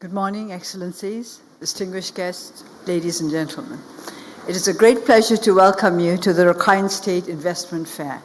Good morning, Excellencies, distinguished guests, ladies and gentlemen. It is a great pleasure to welcome you to the Rakhine State Investment Fair.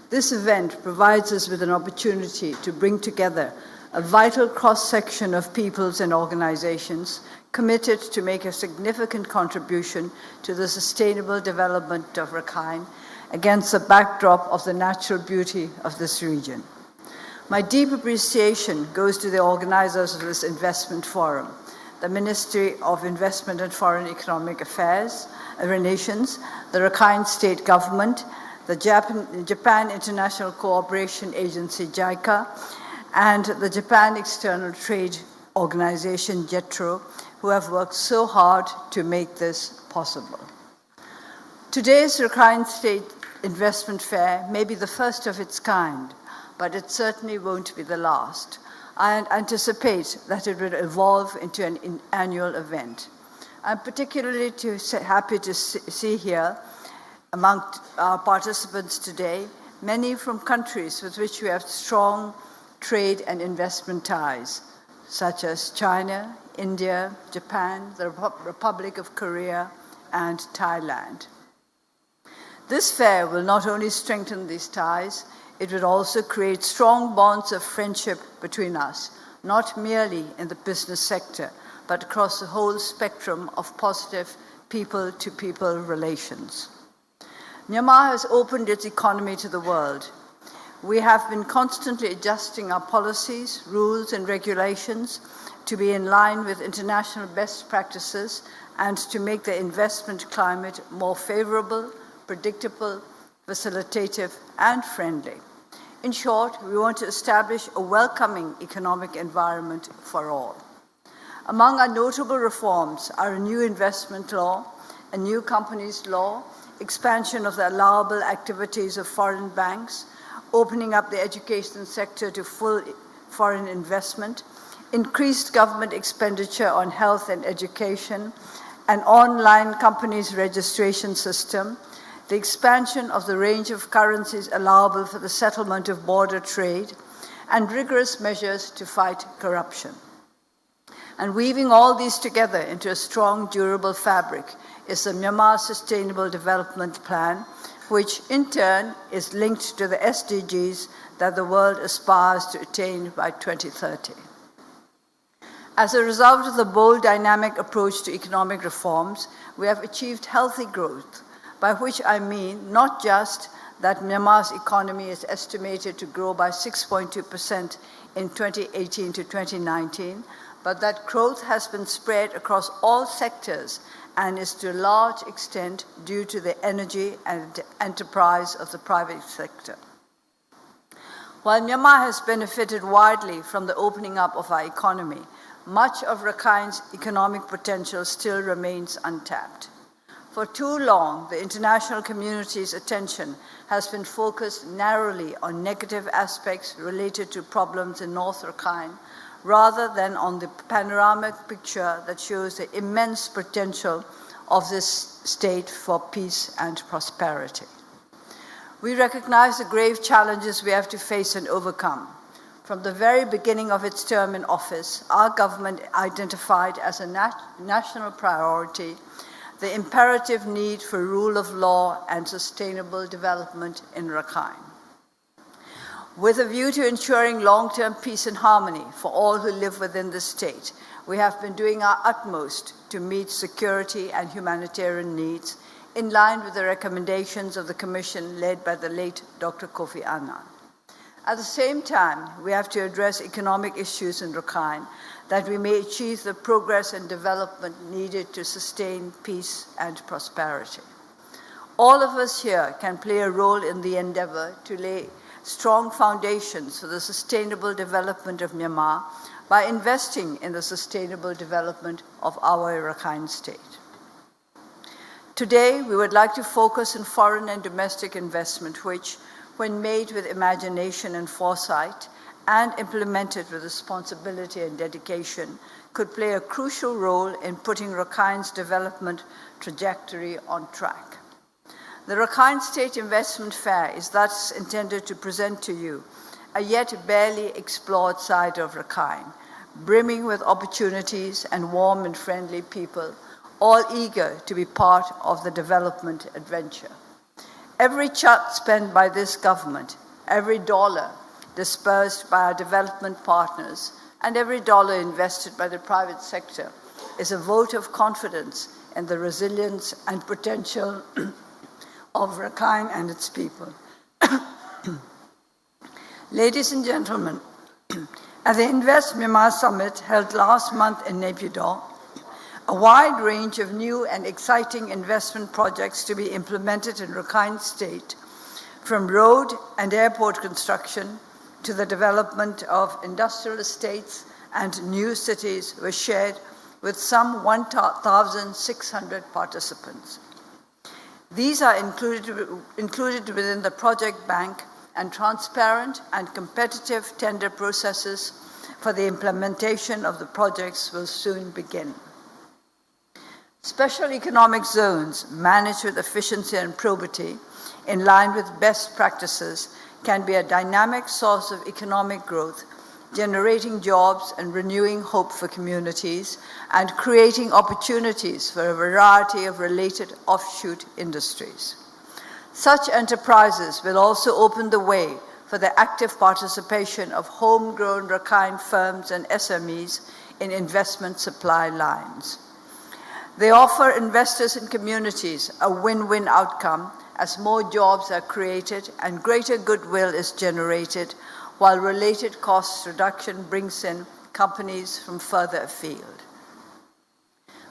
This event provides us with an opportunity to bring together a vital cross-section of peoples and organizations committed to make a significant contribution to the sustainable development of Rakhine against the backdrop of the natural beauty of this region. My deep appreciation goes to the organizers of this investment forum, the Ministry of Investment and Foreign Economic Affairs, Relations, the Rakhine State Government, the Japan International Cooperation Agency, JICA, and the Japan External Trade Organization, JETRO, who have worked so hard to make this possible. Today's Rakhine State Investment Fair may be the first of its kind, but it certainly won't be the last. I anticipate that it will evolve into an annual event. I'm particularly happy to see here among our participants today, many from countries with which we have strong trade and investment ties, such as China, India, Japan, the Republic of Korea, and Thailand. This fair will not only strengthen these ties, it will also create strong bonds of friendship between us, not merely in the business sector, but across the whole spectrum of positive people-to-people relations. Myanmar has opened its economy to the world. We have been constantly adjusting our policies, rules, and regulations to be in line with international best practices and to make the investment climate more favorable, predictable, facilitative, and friendly. In short, we want to establish a welcoming economic environment for all. Among our notable reforms are a new investment law, a new companies law, expansion of the allowable activities of foreign banks, opening up the education sector to full foreign investment, increased government expenditure on health and education, an online companies registration system, the expansion of the range of currencies allowable for the settlement of border trade, and rigorous measures to fight corruption. And weaving all these together into a strong, durable fabric is the Myanmar Sustainable Development Plan, which in turn is linked to the SDGs that the world aspires to attain by 2030. As a result of the bold, dynamic approach to economic reforms, we have achieved healthy growth, by which I mean not just that Myanmar's economy is estimated to grow by 6.2% in 2018 to 2019, but that growth has been spread across all sectors and is to a large extent due to the energy and enterprise of the private sector. While Myanmar has benefited widely from the opening up of our economy, much of Rakhine's economic potential still remains untapped. For too long, the international community's attention has been focused narrowly on negative aspects related to problems in North Rakhine, rather than on the panoramic picture that shows the immense potential of this state for peace and prosperity. We recognize the grave challenges we have to face and overcome. From the very beginning of its term in office, our government identified as a national priority the imperative need for rule of law and sustainable development in Rakhine. With a view to ensuring long-term peace and harmony for all who live within the state, we have been doing our utmost to meet security and humanitarian needs in line with the recommendations of the Commission led by the late Dr. Kofi Annan. At the same time, we have to address economic issues in Rakhine that we may achieve the progress and development needed to sustain peace and prosperity. All of us here can play a role in the endeavor to lay strong foundations for the sustainable development of Myanmar by investing in the sustainable development of our Rakhine state. Today, we would like to focus on foreign and domestic investment, which, when made with imagination and foresight, and implemented with responsibility and dedication, could play a crucial role in putting Rakhine's development trajectory on track. The Rakhine State Investment Fair is thus intended to present to you a yet barely explored side of Rakhine, brimming with opportunities and warm and friendly people, all eager to be part of the development adventure. Every chat spent by this government, every dollar dispersed by our development partners, and every dollar invested by the private sector is a vote of confidence in the resilience and potential of Rakhine and its people. Ladies and gentlemen, at the Invest Myanmar Summit held last month in Naypyidaw, a wide range of new and exciting investment projects to be implemented in Rakhine State, from road and airport construction to the development of industrial estates and new cities, were shared with some 1,600 participants. These are included within the project bank, and transparent and competitive tender processes for the implementation of the projects will soon begin. Special economic zones managed with efficiency and probity in line with best practices can be a dynamic source of economic growth, generating jobs and renewing hope for communities and creating opportunities for a variety of related offshoot industries. Such enterprises will also open the way for the active participation of homegrown Rakhine firms and SMEs in investment supply lines. They offer investors and communities a win-win outcome as more jobs are created and greater goodwill is generated, while related cost reduction brings in companies from further afield.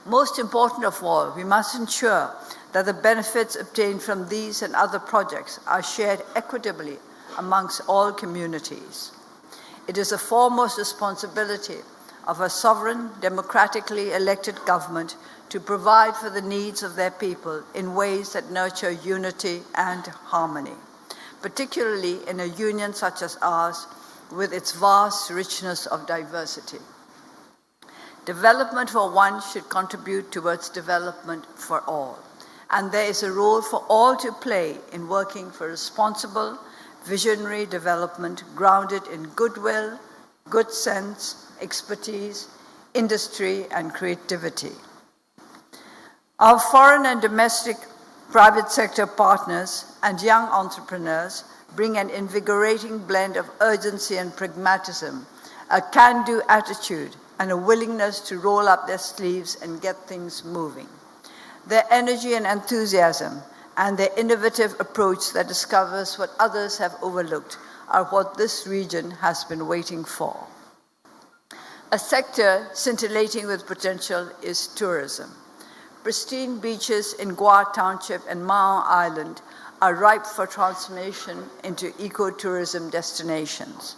Most important of all, we must ensure that the benefits obtained from these and other projects are shared equitably amongst all communities. It is a foremost responsibility of a sovereign, democratically elected government to provide for the needs of their people in ways that nurture unity and harmony, particularly in a union such as ours with its vast richness of diversity. Development for one should contribute towards development for all, and there is a role for all to play in working for responsible, visionary development grounded in goodwill, good sense, expertise, industry, and creativity. Our foreign and domestic private sector partners and young entrepreneurs bring an invigorating blend of urgency and pragmatism, a can-do attitude, and a willingness to roll up their sleeves and get things moving. Their energy and enthusiasm and their innovative approach that discovers what others have overlooked are what this region has been waiting for. A sector scintillating with potential is tourism. Pristine beaches in Gua Township and Maung Island are ripe for transformation into ecotourism destinations.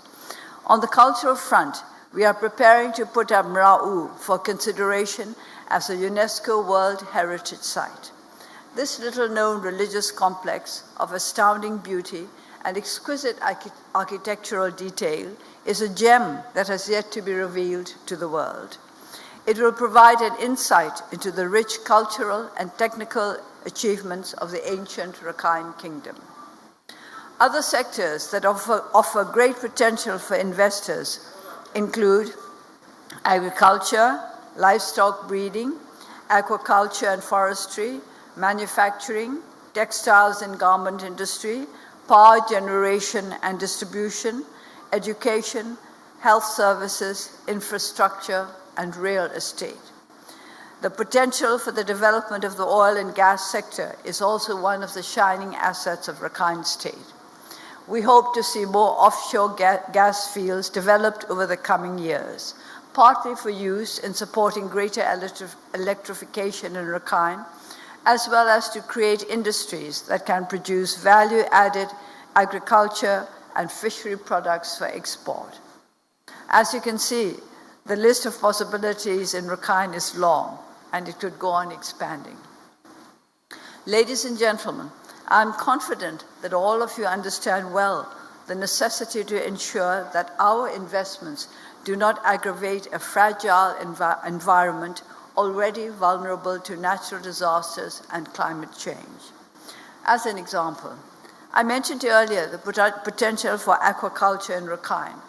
On the cultural front, we are preparing to put up Mrau for consideration as a UNESCO World Heritage Site. This little-known religious complex of astounding beauty and exquisite architectural detail is a gem that has yet to be revealed to the world. It will provide an insight into the rich cultural and technical achievements of the ancient Rakhine Kingdom. Other sectors that offer great potential for investors include agriculture, livestock breeding, aquaculture and forestry, manufacturing, textiles and garment industry, power generation and distribution, education, health services, infrastructure, and real estate. The potential for the development of the oil and gas sector is also one of the shining assets of Rakhine State. We hope to see more offshore gas fields developed over the coming years, partly for use in supporting greater electrification in Rakhine, as well as to create industries that can produce value-added agriculture and fishery products for export. As you can see, the list of possibilities in Rakhine is long, and it could go on expanding. Ladies and gentlemen, I'm confident that all of you understand well the necessity to ensure that our investments do not aggravate a fragile environment already vulnerable to natural disasters and climate change. As an example, I mentioned earlier the potential for aquaculture in Rakhine.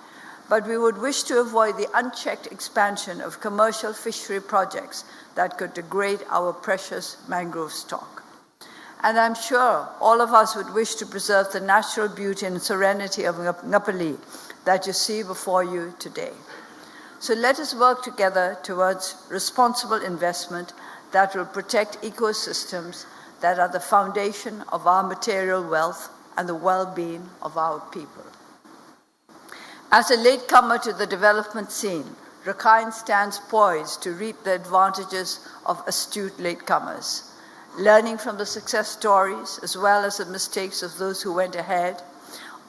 but we would wish to avoid the unchecked expansion of commercial fishery projects that could degrade our precious mangrove stock. And I'm sure all of us would wish to preserve the natural beauty and serenity of Ngapali that you see before you today. So let us work together towards responsible investment that will protect ecosystems that are the foundation of our material wealth and the well-being of our people. As a latecomer to the development scene, Rakhine stands poised to reap the advantages of astute latecomers, learning from the success stories as well as the mistakes of those who went ahead,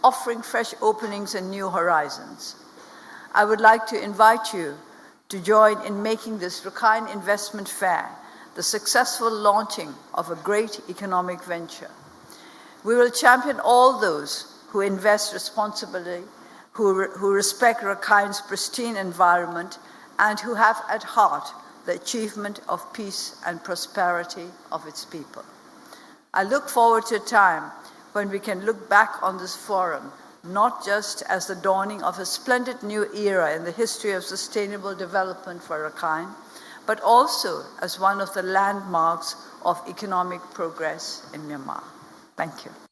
offering fresh openings and new horizons. I would like to invite you to join in making this Rakhine Investment Fair the successful launching of a great economic venture. We will champion all those who invest responsibly, who respect Rakhine's pristine environment, and who have at heart the achievement of peace and prosperity of its people. I look forward to a time when we can look back on this forum, not just as the dawning of a splendid new era in the history of sustainable development for Rakhine, but also as one of the landmarks of economic progress in Myanmar. Thank you.